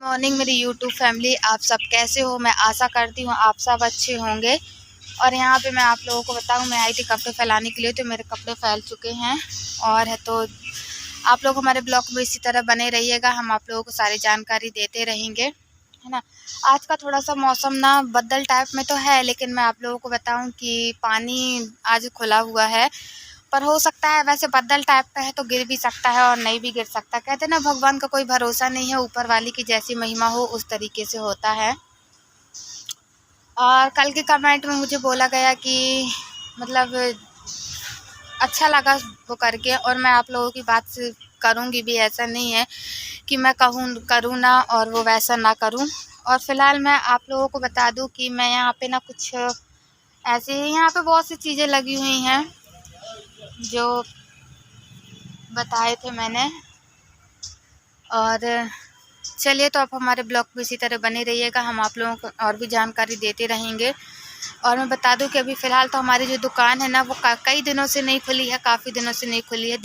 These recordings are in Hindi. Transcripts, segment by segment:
मॉर्निंग मेरी यूट्यूब फैमिली, आप सब कैसे हो। मैं आशा करती हूँ आप सब अच्छे होंगे। और यहाँ पे मैं आप लोगों को बताऊँ, मैं आई थी कपड़े फैलाने के लिए, तो मेरे कपड़े फैल चुके हैं। और है तो आप लोग हमारे ब्लॉग में इसी तरह बने रहिएगा, हम आप लोगों को सारी जानकारी देते रहेंगे, है ना। आज का थोड़ा सा मौसम ना बदल टाइप में तो है, लेकिन मैं आप लोगों को बताऊँ कि पानी आज खुला हुआ है, पर हो सकता है, वैसे बादल टाइप का है तो गिर भी सकता है और नहीं भी गिर सकता। कहते हैं ना, भगवान का कोई भरोसा नहीं है, ऊपर वाली की जैसी महिमा हो उस तरीके से होता है। और कल के कमेंट में मुझे बोला गया कि मतलब अच्छा लगा वो करके, और मैं आप लोगों की बात से करूँगी भी, ऐसा नहीं है कि मैं करूँ ना और वो वैसा ना करूँ। और फ़िलहाल मैं आप लोगों को बता दूँ कि मैं यहाँ पे ना कुछ ऐसे ही, यहाँ पे बहुत सी चीज़ें लगी हुई हैं जो बताए थे मैंने। और चलिए, तो आप हमारे ब्लॉग में इसी तरह बने रहिएगा, हम आप लोगों को और भी जानकारी देते रहेंगे। और मैं बता दूं कि अभी फ़िलहाल तो हमारी जो दुकान है ना, वो कई दिनों से नहीं खुली है, काफ़ी दिनों से नहीं खुली है।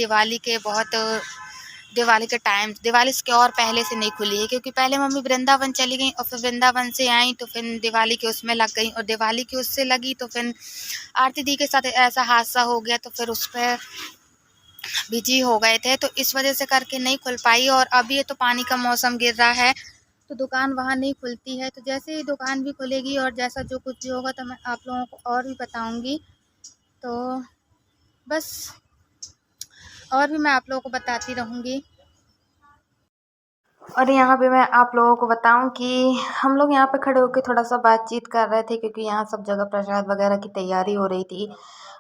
दिवाली के टाइम, दिवाली के और पहले से नहीं खुली है, क्योंकि पहले मम्मी वृंदावन चली गई और फिर वृंदावन से आई तो फिर दिवाली के उसमें लग गई, और दिवाली के उससे लगी तो फिर आरती दी के साथ ऐसा हादसा हो गया, तो फिर उस पर बिजी हो गए थे, तो इस वजह से करके नहीं खुल पाई। और अभी ये तो पानी का मौसम गिर रहा है, तो दुकान वहाँ नहीं खुलती है। तो जैसे ही दुकान भी खुलेगी और जैसा जो कुछ भी होगा, तो मैं आप लोगों को और भी बताऊंगी। तो बस, और भी मैं आप लोगों को बताती रहूँगी। और यहाँ पे मैं आप लोगों को बताऊं कि हम लोग यहाँ पे खड़े होकर थोड़ा सा बातचीत कर रहे थे, क्योंकि यहाँ सब जगह प्रसाद वगैरह की तैयारी हो रही थी,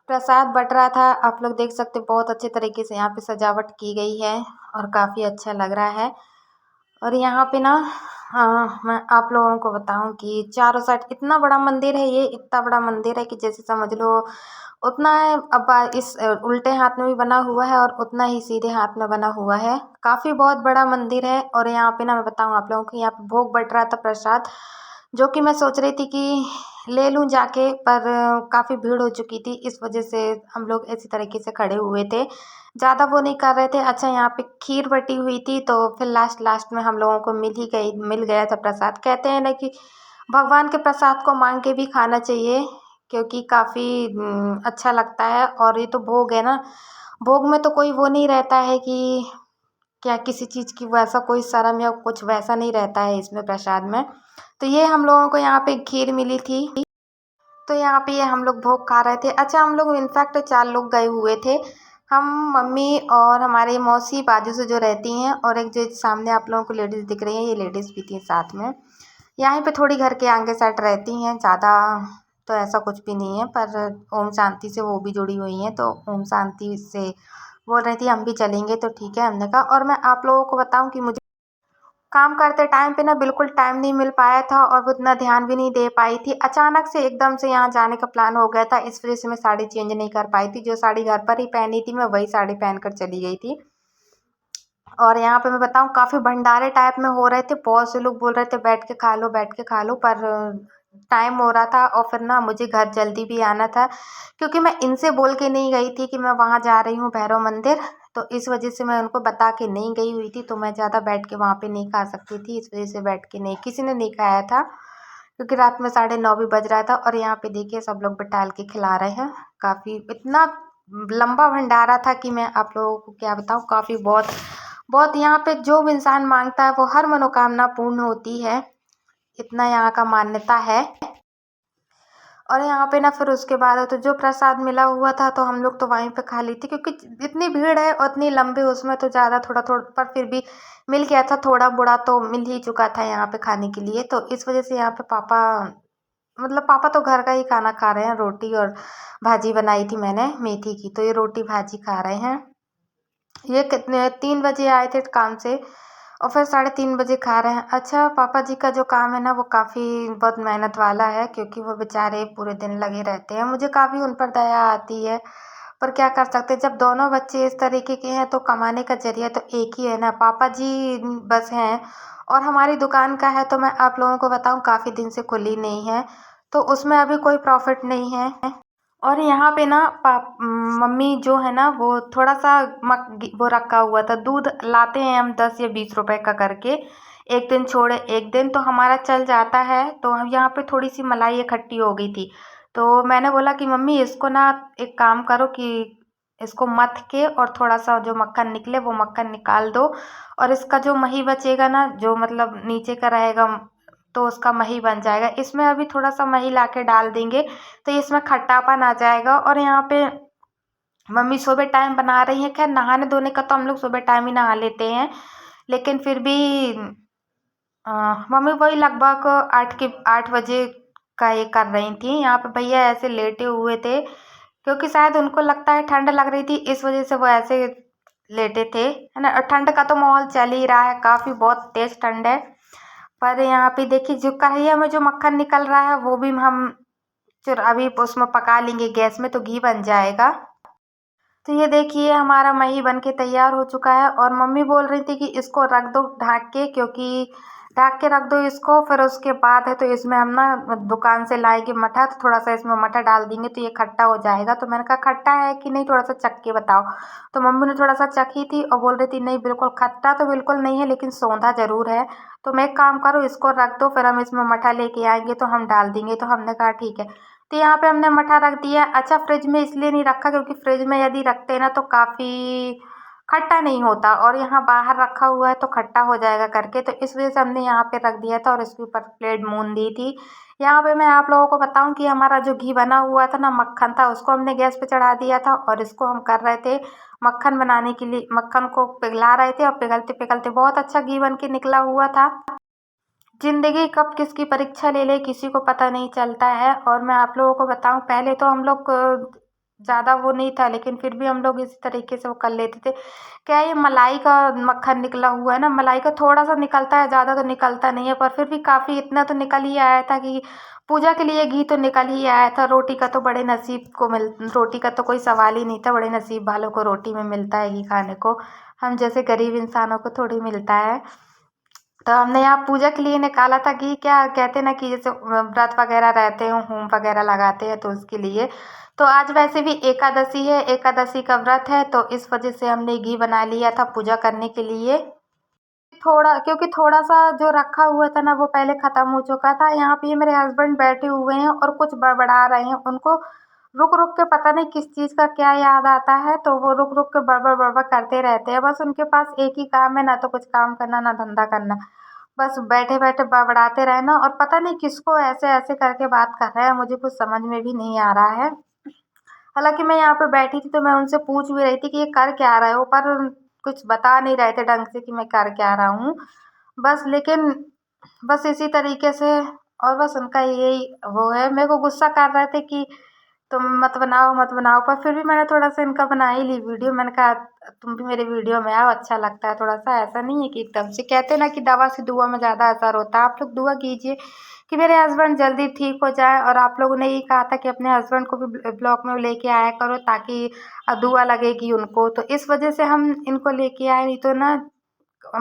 प्रसाद बट रहा था। आप लोग देख सकते, बहुत अच्छे तरीके से यहाँ पे सजावट की गई है और काफ़ी अच्छा लग रहा है। और यहाँ पे ना, मैं आप लोगों को बताऊं कि चारों साइड इतना बड़ा मंदिर है, ये इतना बड़ा मंदिर है कि जैसे समझ लो उतना है। अब इस उल्टे हाथ में भी बना हुआ है और उतना ही सीधे हाथ में बना हुआ है, काफ़ी बहुत बड़ा मंदिर है। और यहाँ पे ना मैं बताऊँ आप लोगों को, यहाँ पे भोग बट रहा था प्रसाद, जो कि मैं सोच रही थी कि ले लूँ जाके, पर काफ़ी भीड़ हो चुकी थी, इस वजह से हम लोग इसी तरीके से खड़े हुए थे, ज़्यादा वो नहीं कर रहे थे। अच्छा, यहाँ पे खीर बटी हुई थी, तो फिर लास्ट में हम लोगों को मिल गया था प्रसाद। कहते हैं ना कि भगवान के प्रसाद को मांग के भी खाना चाहिए, क्योंकि काफ़ी अच्छा लगता है। और ये तो भोग है ना, भोग में तो कोई वो नहीं रहता है कि क्या किसी चीज़ की वैसा कोई शर्म या कुछ वैसा नहीं रहता है इसमें प्रसाद में। तो ये हम लोगों को यहाँ पे खीर मिली थी, तो यहाँ पे ये हम लोग भोग खा रहे थे। अच्छा, हम लोग इनफैक्ट 4 लोग गए हुए थे, हम, मम्मी और हमारी मौसी बाजू से जो रहती हैं, और एक जो सामने आप लोगों को लेडीज़ दिख रही हैं, ये लेडीज़ भी थी साथ में। यहाँ पे थोड़ी घर के आगे साइड रहती हैं, ज़्यादा तो ऐसा कुछ भी नहीं है, पर ओम शांति से वो भी जुड़ी हुई हैं, तो ओम शांति से बोल रही थी हम भी चलेंगे, तो ठीक है, हमने कहा। और मैं आप लोगों को बताऊं कि मुझे काम करते टाइम पे ना बिल्कुल टाइम नहीं मिल पाया था, और वो इतना ध्यान भी नहीं दे पाई थी। अचानक से एकदम से यहाँ जाने का प्लान हो गया था, इस वजह से मैं साड़ी चेंज नहीं कर पाई थी। जो साड़ी घर पर ही पहनी थी, मैं वही साड़ी पहन कर चली गई थी। और यहाँ पे मैं बताऊँ, काफ़ी भंडारे टाइप में हो रहे थे, बहुत से लोग बोल रहे थे बैठ के खा लो, बैठ के खा लो, पर टाइम हो रहा था और फिर ना मुझे घर जल्दी भी आना था, क्योंकि मैं इनसे बोल के नहीं गई थी कि मैं वहाँ जा रही हूँ भैरव मंदिर, तो इस वजह से मैं उनको बता के नहीं गई हुई थी, तो मैं ज़्यादा बैठ के वहाँ पे नहीं खा सकती थी, इस वजह से बैठ के नहीं, किसी ने नहीं खाया था, क्योंकि रात में 9:30 भी बज रहा था। और यहाँ पे देखिए सब लोग बैठाल के खिला रहे हैं, काफ़ी इतना लंबा भंडारा था कि मैं आप लोगों को क्या बताऊँ, काफ़ी बहुत बहुत यहाँ पे जो भी इंसान मांगता है वो हर मनोकामना पूर्ण होती है, इतना यहाँ का मान्यता है। और यहाँ पे ना फिर उसके बाद तो जो प्रसाद मिला हुआ था, तो हम लोग तो वहीं पे खा ली थी, क्योंकि इतनी भीड़ है और इतनी लंबी, उसमें तो ज़्यादा थोड़ा थोड़ा, पर फिर भी मिल गया था, थोड़ा बुरा तो मिल ही चुका था यहाँ पे खाने के लिए। तो इस वजह से यहाँ पे पापा, मतलब पापा तो घर का ही खाना खा रहे हैं, रोटी और भाजी बनाई थी मैंने मेथी की, तो ये रोटी भाजी खा रहे हैं। ये कितने 3 बजे आए थे काम से, और फिर 3:30 बजे खा रहे हैं। अच्छा, पापा जी का जो काम है ना, वो काफ़ी बहुत मेहनत वाला है, क्योंकि वो बेचारे पूरे दिन लगे रहते हैं, मुझे काफ़ी उन पर दया आती है, पर क्या कर सकते हैं, जब दोनों बच्चे इस तरीके के हैं, तो कमाने का जरिया तो एक ही है ना, पापा जी बस हैं। और हमारी दुकान का है, तो मैं आप लोगों को बताऊं, काफ़ी दिन से खुली नहीं है, तो उसमें अभी कोई प्रॉफिट नहीं है। और यहाँ पे ना मम्मी जो है ना, वो थोड़ा सा वो रखा हुआ था, दूध लाते हैं हम 10 या 20 रुपए का करके एक दिन छोड़े एक दिन तो हमारा चल जाता है। तो हम यहाँ पे थोड़ी सी मलाई इकट्ठी हो गई थी, तो मैंने बोला कि मम्मी इसको ना एक काम करो कि इसको मथ के और थोड़ा सा जो मक्खन निकले वो मक्खन निकाल दो, और इसका जो मही बचेगा ना, जो मतलब नीचे का रहेगा, तो उसका मही बन जाएगा। इसमें अभी थोड़ा सा मही ला के डाल देंगे तो इसमें खट्टापन आ जाएगा। और यहाँ पे मम्मी सुबह टाइम बना रही है। खैर नहाने धोने का तो हम लोग सुबह टाइम ही नहा लेते हैं, लेकिन फिर भी मम्मी वही लगभग 8 बजे का ये कर रही थी। यहाँ पे भैया ऐसे लेटे हुए थे, क्योंकि शायद उनको लगता है ठंड लग रही थी, इस वजह से वो ऐसे लेटे थे, है ना। और ठंड का तो माहौल चल ही रहा है, काफ़ी बहुत तेज ठंड है। पर यहाँ पे देखिए जो कढ़ैया में जो मक्खन निकल रहा है वो भी हम अभी उसमें पका लेंगे गैस में, तो घी बन जाएगा। तो ये देखिए हमारा मही बन के तैयार हो चुका है, और मम्मी बोल रही थी कि इसको रख दो ढक के, क्योंकि ढक के रख दो इसको, फिर उसके बाद है तो इसमें हम ना दुकान से लाएंगे मठा, तो थोड़ा सा इसमें मठा डाल देंगे तो ये खट्टा हो जाएगा। तो मैंने कहा खट्टा है कि नहीं, थोड़ा सा चख के बताओ। तो मम्मी ने थोड़ा सा चखी थी और बोल रही थी नहीं बिल्कुल खट्टा तो बिल्कुल नहीं है, लेकिन सौंधा ज़रूर है। तो मैं एक काम करो इसको रख दो, फिर हम इसमें मठा लेके आएंगे तो हम डाल देंगे। तो हमने कहा ठीक है। तो यहाँ पे हमने मठा रख दिया। अच्छा, फ्रिज में इसलिए नहीं रखा क्योंकि फ्रिज में यदि रखते हैं ना तो काफ़ी खट्टा नहीं होता, और यहाँ बाहर रखा हुआ है तो खट्टा हो जाएगा करके, तो इस वजह से हमने यहाँ पे रख दिया था और इसके ऊपर प्लेट मून दी थी। यहाँ पे मैं आप लोगों को बताऊं कि हमारा जो घी बना हुआ था ना, मक्खन था, उसको हमने गैस पे चढ़ा दिया था, और इसको हम कर रहे थे मक्खन बनाने के लिए, मक्खन को पिघला रहे थे, और पिघलते पिघलते बहुत अच्छा घी बन के निकला हुआ था। जिंदगी कब किसकी परीक्षा ले ले किसी को पता नहीं चलता है। और मैं आप लोगों को बताऊं, पहले तो हम लोग ज़्यादा वो नहीं था, लेकिन फिर भी हम लोग इसी तरीके से वो कर लेते थे। क्या ये मलाई का मक्खन निकला हुआ है ना, मलाई का थोड़ा सा निकलता है, ज़्यादा तो निकलता नहीं है, पर फिर भी काफ़ी इतना तो निकल ही आया था कि पूजा के लिए घी तो निकल ही आया था। रोटी का तो बड़े नसीब को रोटी का तो कोई सवाल ही नहीं था, बड़े नसीब वालों को रोटी में मिलता है घी खाने को, हम जैसे गरीब इंसानों को थोड़ी मिलता है। तो हमने यहाँ पूजा के लिए निकाला था घी, क्या कहते हैं ना कि जैसे व्रत वगैरह रहते हैं, होम वगैरह लगाते हैं, तो उसके लिए। तो आज वैसे भी एकादशी है, एकादशी का व्रत है, तो इस वजह से हमने घी बना लिया था पूजा करने के लिए। थोड़ा, क्योंकि थोड़ा सा जो रखा हुआ था ना वो पहले ख़त्म हो चुका था। यहाँ पे मेरे हस्बैंड बैठे हुए हैं और कुछ बड़बड़ा रहे हैं, उनको रुक रुक के पता नहीं किस चीज़ का क्या याद आता है, तो वो रुक रुक के बड़बड़ बड़बड़ करते रहते हैं। बस उनके पास एक ही काम है, ना तो कुछ काम करना ना धंधा करना, बस बैठे बैठे बड़बड़ाते रहना, और पता नहीं किसको ऐसे ऐसे करके बात कर रहे हैं, मुझे कुछ समझ में भी नहीं आ रहा है। हालांकि मैं यहाँ पे बैठी थी तो मैं उनसे पूछ भी रही थी कि ये कर क्या रहे हो, पर कुछ बता नहीं रहे थे ढंग से कि मैं कर क्या रहा हूँ। बस लेकिन बस इसी तरीके से, और बस उनका यही वो है, मेरे को गुस्सा कर रहे थे कि तुम मत बनाओ मत बनाओ, पर फिर भी मैंने थोड़ा सा इनका बना ही ली वीडियो। मैंने कहा तुम भी मेरे वीडियो में आओ, अच्छा लगता है थोड़ा सा, ऐसा नहीं है कि एकदम से, कहते ना कि दवा से दुआ में ज़्यादा असर होता है। आप लोग दुआ कीजिए कि मेरे हस्बैंड जल्दी ठीक हो जाए, और आप लोगों ने ये कहा था कि अपने हस्बैंड को भी ब्लॉग में लेके आया करो ताकि दुआ लगेगी उनको, तो इस वजह से हम इनको लेके आए। नहीं तो ना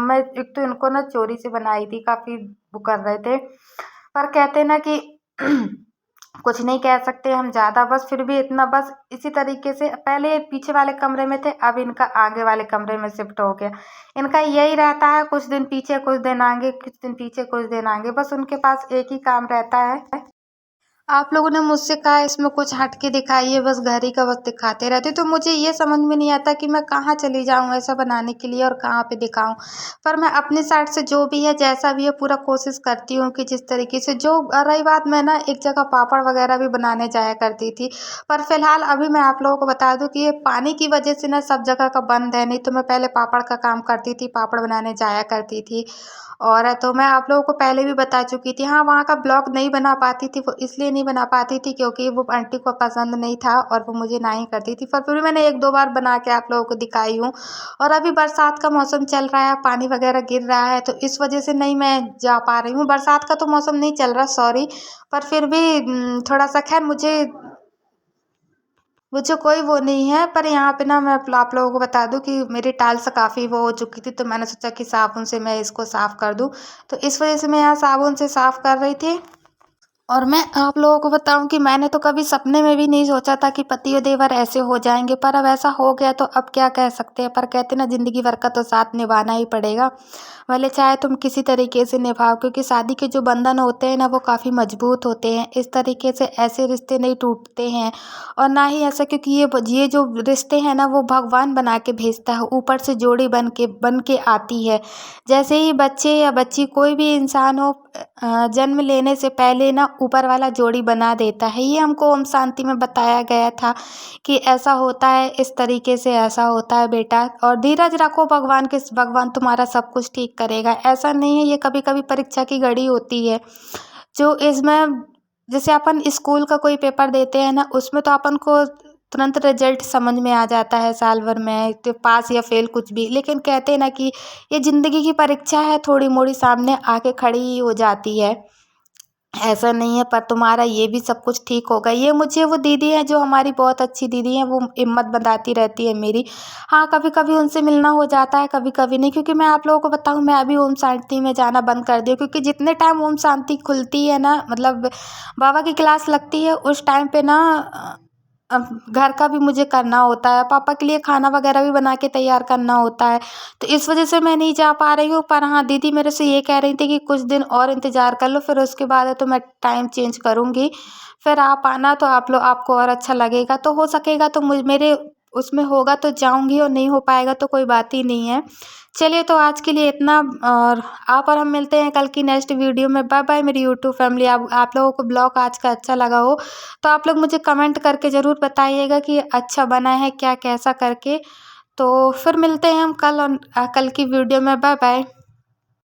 मैं एक तो इनको ना चोरी से बनाई थी, काफ़ी वो कर रहे थे, पर कहते ना कि कुछ नहीं कह सकते हम ज़्यादा, बस फिर भी इतना, बस इसी तरीके से पहले पीछे वाले कमरे में थे, अब इनका आगे वाले कमरे में शिफ्ट हो गया। इनका यही रहता है, कुछ दिन पीछे कुछ दिन आगे, कुछ दिन पीछे कुछ दिन आगे, बस उनके पास एक ही काम रहता है। आप लोगों ने मुझसे कहा इसमें कुछ हट के दिखाइए, बस घर ही का बस दिखाते रहते, तो मुझे ये समझ में नहीं आता कि मैं कहाँ चली जाऊँ ऐसा बनाने के लिए और कहाँ पे दिखाऊँ। पर मैं अपनी साइड से जो भी है जैसा भी है पूरा कोशिश करती हूँ कि जिस तरीके से, जो रही बात, मैं ना एक जगह पापड़ वगैरह भी बनाने जाया करती थी, पर फिलहाल अभी मैं आप लोगों को बता दूँ कि ये पानी की वजह से ना सब जगह का बंद है, नहीं तो मैं पहले पापड़ का काम करती थी, पापड़ बनाने जाया करती थी। और तो मैं आप लोगों को पहले भी बता चुकी थी। हाँ, वहाँ का ब्लॉग नहीं बना पाती थी, वो इसलिए नहीं बना पाती थी क्योंकि वो आंटी को पसंद नहीं था और वो मुझे ना ही करती थी, पर फिर भी मैंने एक दो बार बना के आप लोगों को दिखाई हूँ। और अभी बरसात का मौसम चल रहा है, पानी वगैरह गिर रहा है, तो इस वजह से नहीं मैं जा पा रही हूँ। बरसात का तो मौसम नहीं चल रहा, सॉरी, पर फिर भी थोड़ा सा, खैर मुझे कोई वो नहीं है। पर यहाँ पे ना मैं आप लोगों को बता दूँ कि मेरी टाइल्स काफ़ी वो हो चुकी थी, तो मैंने सोचा कि साबुन से मैं इसको साफ़ कर दूँ, तो इस वजह से मैं यहाँ साबुन से साफ़ कर रही थी। और मैं आप लोगों को बताऊं कि मैंने तो कभी सपने में भी नहीं सोचा था कि पति और देवर ऐसे हो जाएंगे, पर अब ऐसा हो गया तो अब क्या कह सकते हैं। पर कहते ना, जिंदगी भर का तो साथ निभाना ही पड़ेगा, भले चाहे तुम किसी तरीके से निभाओ, क्योंकि शादी के जो बंधन होते हैं ना, वो काफ़ी मजबूत होते हैं। इस तरीके से ऐसे रिश्ते नहीं टूटते हैं, और ना ही ऐसा, क्योंकि ये जो रिश्ते हैं ना, वो भगवान बना के भेजता है, ऊपर से जोड़ी बन के आती है। जैसे ही बच्चे या बच्ची कोई भी इंसान हो, जन्म लेने से पहले ना ऊपर वाला जोड़ी बना देता है। ये हमको ओम शांति में बताया गया था कि ऐसा होता है, इस तरीके से ऐसा होता है बेटा, और धीरज रखो, भगवान तुम्हारा सब कुछ ठीक करेगा। ऐसा नहीं है, ये कभी कभी परीक्षा की घड़ी होती है, जो इसमें जैसे अपन स्कूल का कोई पेपर देते हैं ना, उसमें तो अपन को तुरंत रिजल्ट समझ में आ जाता है, साल भर में तो पास या फेल कुछ भी। लेकिन कहते हैं ना कि ये ज़िंदगी की परीक्षा है, थोड़ी मोड़ी सामने आके खड़ी ही हो जाती है। ऐसा नहीं है, पर तुम्हारा ये भी सब कुछ ठीक होगा। ये मुझे वो दीदी है, जो हमारी बहुत अच्छी दीदी है, वो हिम्मत बताती रहती है मेरी। हाँ, कभी कभी उनसे मिलना हो जाता है, कभी कभी नहीं, क्योंकि मैं आप लोगों को बताऊँ, मैं अभी ओम शांति में जाना बंद कर दी हूँ, क्योंकि जितने टाइम ओम शांति खुलती है ना, मतलब बाबा की क्लास लगती है, उस टाइम पे ना अब घर का भी मुझे करना होता है, पापा के लिए खाना वगैरह भी बना के तैयार करना होता है। तो इस वजह से मैं नहीं जा पा रही हूँ। पर हाँ, दीदी मेरे से ये कह रही थी कि कुछ दिन और इंतज़ार कर लो, फिर उसके बाद तो मैं टाइम चेंज करूँगी। फिर आप आना, तो आपको और अच्छा लगेगा, तो हो सकेगा तो मेरे उसमें होगा तो जाऊँगी, और नहीं हो पाएगा तो कोई बात ही नहीं है। चलिए, तो आज के लिए इतना, और आप और हम मिलते हैं कल की नेक्स्ट वीडियो में। बाय बाय मेरी यूट्यूब फैमिली। आप लोगों को ब्लॉग आज का अच्छा लगा हो तो आप लोग मुझे कमेंट करके ज़रूर बताइएगा कि अच्छा बना है क्या, कैसा करके। तो फिर मिलते हैं हम कल, और कल की वीडियो में। Bye bye.